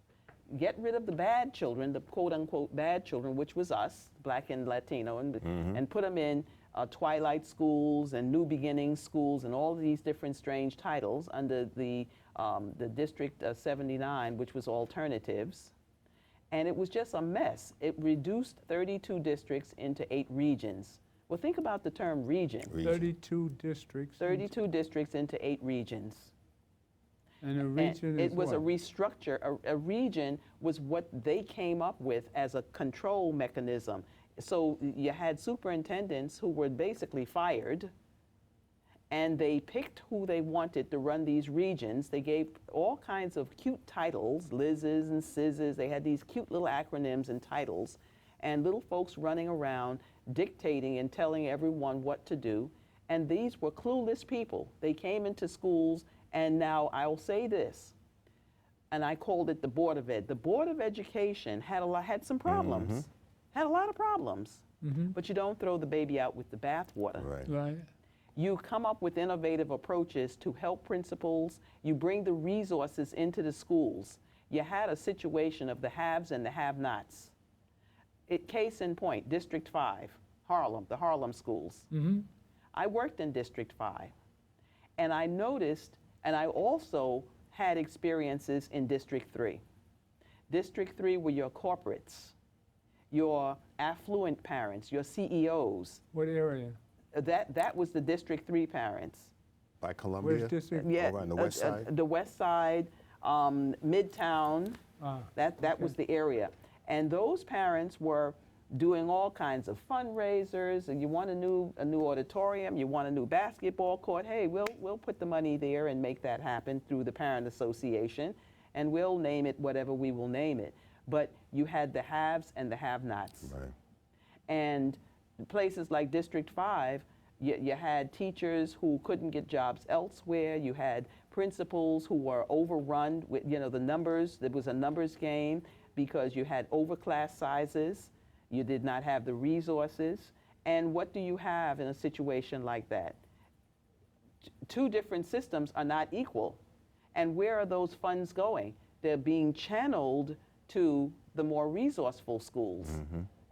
get rid of the bad children, the quote-unquote bad children, which was us, black and Latino, and put them in twilight schools and new beginnings schools and all these different strange titles under the District 79, which was alternatives. And it was just a mess. It reduced 32 districts into 8 regions. Well, think about the term region. 32 districts. 32 districts into 8 regions. And a And region it is was a what? restructure. A region was what they came up with as a control mechanism. So you had superintendents who were basically fired, and they picked who they wanted to run these regions. They gave all kinds of cute titles, Liz's and Siz's. They had these cute little acronyms and titles, and little folks running around dictating and telling everyone what to do. And these were clueless people. They came into schools, and now I'll say this, and I called it the Board of Ed. The Board of Education had some problems, had a lot of problems. But you don't throw the baby out with the bathwater. Right. Right. You come up with innovative approaches to help principals. You bring the resources into the schools. You had a situation of the haves and the have-nots. Case in point, District 5, Harlem, the Harlem schools. I worked in District 5, and I noticed, and I also had experiences in District 3. District 3 were your corporates, your affluent parents, your CEOs. What area? That was the District 3 parents. By Columbia? Where's District? Over on the west side? The west side, Midtown, that was the area. And those parents were doing all kinds of fundraisers. And you want a new auditorium, you want a new basketball court. Hey, we'll put the money there and make that happen through the parent association, and we'll name it whatever we will name it. But you had the haves and the have-nots. Right. And places like District 5, you had teachers who couldn't get jobs elsewhere. You had principals who were overrun with, the numbers. There was a numbers game because you had overclass sizes. You did not have the resources. And what do you have in a situation like that? Two different systems are not equal. And where are those funds going? They're being channeled to the more resourceful schools.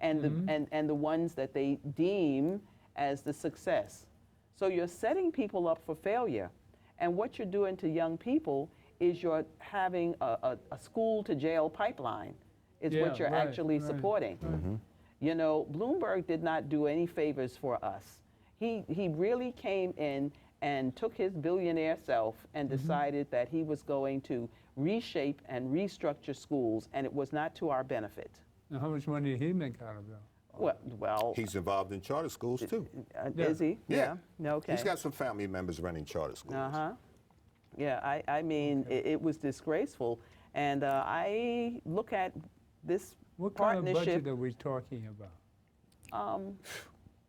And the ones that they deem as the success. So you're setting people up for failure. And what you're doing to young people is you're having a school to jail pipeline is Yeah, what you're right, actually right, supporting. Bloomberg did not do any favors for us. He really came in and took his billionaire self and decided that he was going to reshape and restructure schools, and it was not to our benefit. Now, how much money did he make out of that? Well, He's involved in charter schools, too. Yeah. is he? Yeah. Okay. He's got some family members running charter schools. Yeah, I mean, it was disgraceful. And I look at this What kind of partnership. budget are we talking about?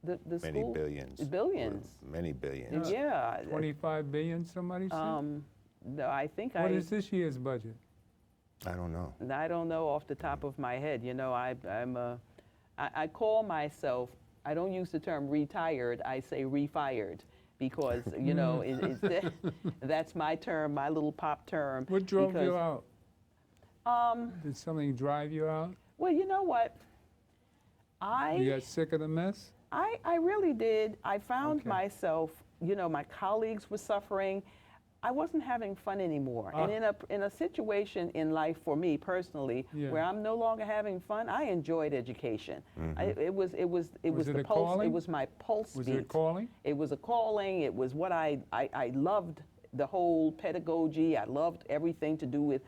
The Many school, billions. billions. Many billions. Yeah. 25 billion, somebody said? No, I think What is this year's budget? I don't know. I don't know off the top of my head. I call myself, I don't use the term retired, I say refired, because, that's my term, my little pop term. What drove you because, out? Did something drive you out? Well, you know what? You got sick of the mess? I really did. I found Okay. myself, my colleagues were suffering. I wasn't having fun anymore. And in a situation in life for me personally, Yeah. where I'm no longer having fun, I enjoyed education. It was it the a pulse. calling? It was my pulse Was beat. it a calling? It was a calling. It was what I loved. The whole pedagogy. I loved everything to do with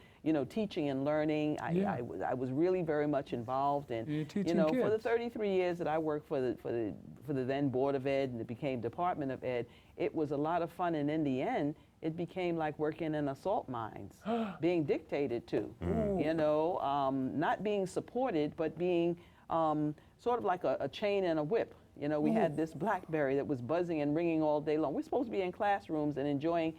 teaching and learning. Yeah. I was really very much involved in And you're teaching for the kids. 33 years that I worked for the then Board of Ed and it became Department of Ed. It was a lot of fun, and in the end, it became like working in assault mines, being dictated to. Not being supported, but being sort of like a chain and a whip. We had this BlackBerry that was buzzing and ringing all day long. We're supposed to be in classrooms and enjoying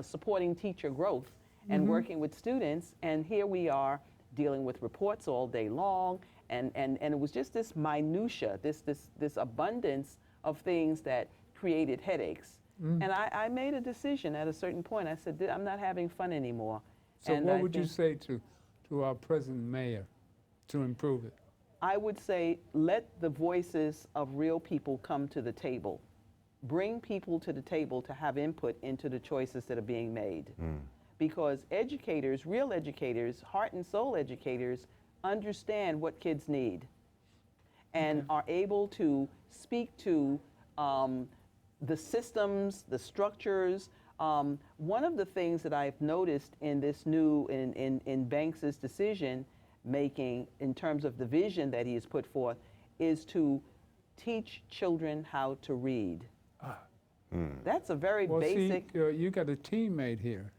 supporting teacher growth and working with students, and here we are dealing with reports all day long, and it was just this minutia, this abundance of things that created headaches. And I made a decision at a certain point. I said, I'm not having fun anymore. So And what I would you think- say to our present mayor to improve it? I would say let the voices of real people come to the table. Bring people to the table to have input into the choices that are being made. Because educators, real educators, heart and soul educators, understand what kids need and are able to speak to the systems, the structures, One of the things that I've noticed in this new, in Banks's decision making in terms of the vision that he has put forth is to teach children how to read. That's a very Well, basic. see, you got a teammate here,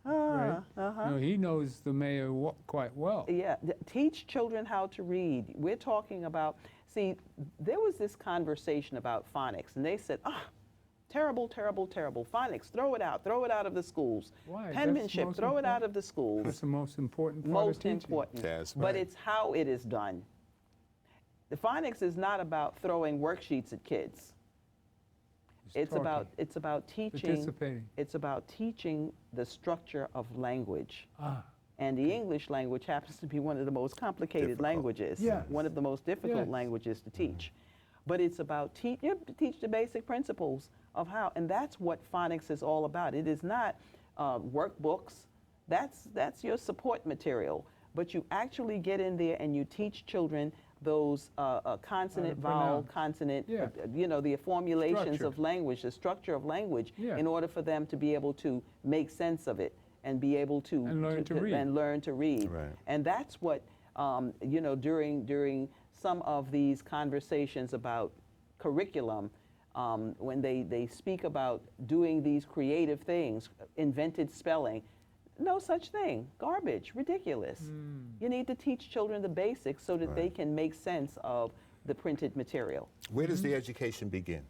right? No, he knows the mayor quite well. Yeah, teach children how to read. We're talking about, see, there was this conversation about phonics, and they said, terrible, terrible, terrible. Phonics, throw it out of the schools. Why? That's Penmanship, most throw it out important. of the schools. That's the most important part Most of teaching. important. That's But right. it's how it is done. The phonics is not about throwing worksheets at kids. It's talking, about teaching. participating. It's about teaching the structure of language. Ah, And the English language happens to be one of the most complicated Difficult. languages, Yes. one of the most difficult Yes. languages to teach. But it's about teach the basic principles of how, and that's what phonics is all about. It is not workbooks. That's your support material. But you actually get in there and you teach children those consonant, vowel, pronounce. consonant, Yeah. the formulations Structure. of language, the structure of language, Yeah. in order for them to be able to make sense of it and be able to And learn to read. and learn to read. Right. And that's what during some of these conversations about curriculum, when they speak about doing these creative things, invented spelling, no such thing. Garbage, ridiculous. You need to teach children the basics so that they can make sense of the printed material. Where does the education begin?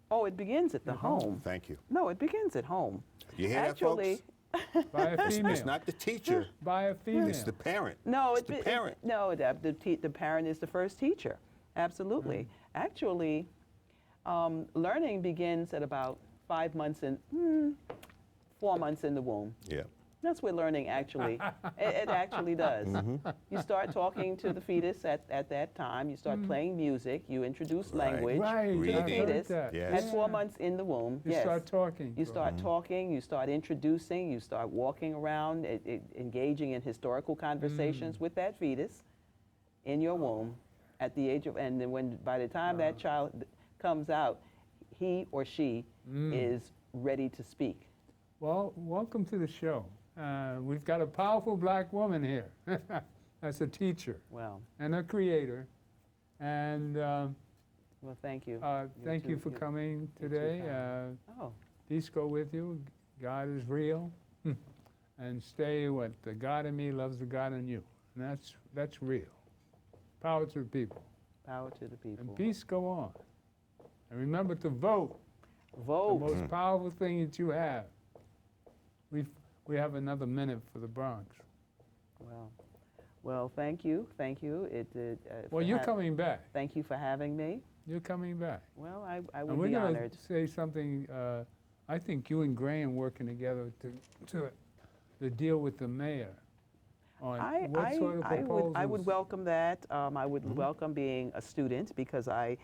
Oh, it begins at the home. Thank you. No, it begins at home. You hear Actually, that, folks? by a female. It's not the teacher, By a female. it's the parent. no, it's the parent. No, the parent is the first teacher. Absolutely. Actually, learning begins at about 4 months in the womb. Yeah. That's where learning actually, it actually does. You start talking to the fetus at that time. You start playing music. You introduce Right. language Right, to the Reading. I've heard fetus. that. Yes. At 4 months in the womb, You yes. start talking. You start talking, you start introducing, you start walking around, engaging in historical conversations with that fetus in your womb at the age of, and then by the time that child comes out, he or she is ready to speak. Well, welcome to the show. We've got a powerful black woman here. That's a teacher Well, and a creator. And well, thank you. thank you for coming today. Oh, Peace go with you. God is real. And stay what? The God in me loves the God in you. And that's real. Power to the people. power to the people. And peace go on. And remember to vote. The Vote. most powerful thing that you have. We have another minute for the Bronx. Well, thank you. Well, you're coming back. Thank you for having me. You're coming back. Well, I And would we're be going honored. to say something. I think you and Graham working together to deal with the mayor on what sort of proposals. I would welcome that. I would welcome being a student because I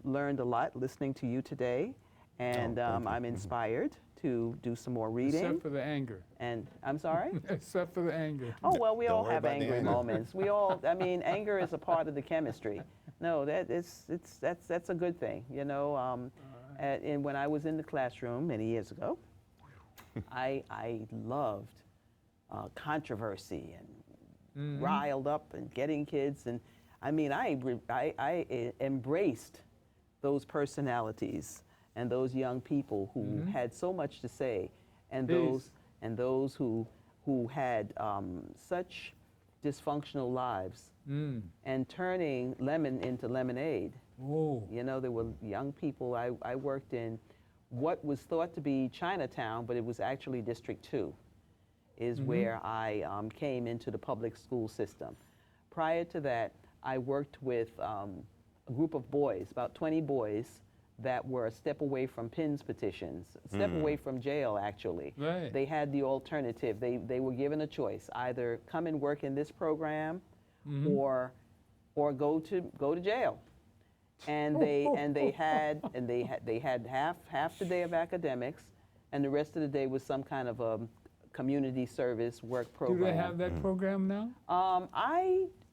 learned a lot listening to you today, and thank you. I'm inspired to do some more reading. Except for the anger. And I'm sorry. Except for the anger. Oh well, we Don't all worry have about the angry anger. moments. We all. I mean, anger is a part of the chemistry. No, that's a good thing. You know. And when I was in the classroom many years ago, I loved controversy and riled up and getting kids, and I mean I embraced those personalities and those young people who had so much to say, and Peace. those who had such dysfunctional lives, and turning lemon into lemonade. Oh, You know, there were young people. I worked in what was thought to be Chinatown, but it was actually District 2, is where I came into the public school system. Prior to that, I worked with a group of boys, about 20 boys, that were a step away from PINS petitions, a step away from jail, actually. Right. They had the alternative. They were given a choice: either come and work in this program, or go to jail. And they had half the day of academics, and the rest of the day was some kind of a community service work program. do they have that program now?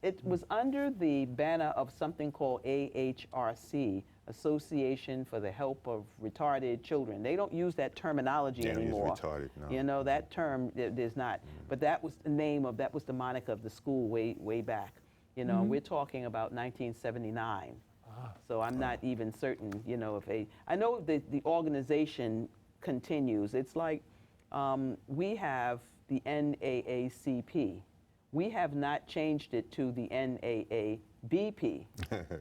It was under the banner of something called AHRC, Association for the Help of Retarded Children. They don't use that terminology Yeah, he's anymore. retarded, no. You know, that term, there's not. But that was the name of, that was the moniker of the school way back. You know, we're talking about 1979. So I'm not even certain, you know, if I know that the organization continues. It's like we have the NAACP. We have not changed it to the NAABP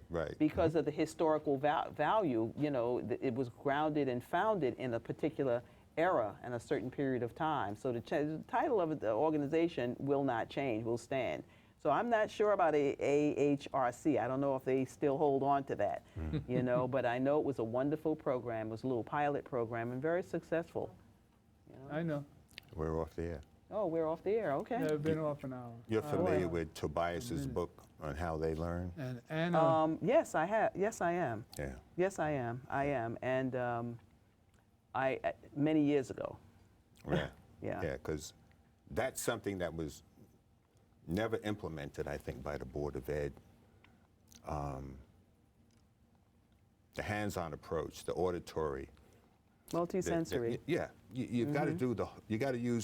Right. because of the historical value. You know, it was grounded and founded in a particular era and a certain period of time. So the title of the organization will not change, will stand. So I'm not sure about AHRC. I don't know if they still hold on to that, you know, but I know it was a wonderful program. It was a little pilot program and very successful. You know? I know. We're off the air. Oh, we're off the air, okay. Yeah, I've been off an hour. You're familiar wow. with Tobias's book on how they learn? And Anna, Yes, I have. Yes, I am. Yeah. Yes, I am. I am. And many years ago. Yeah. Yeah. Yeah, because that's something that was never implemented, I think, by the Board of Ed. The hands-on approach, the auditory. Multisensory. Yeah, you've got to do you got to use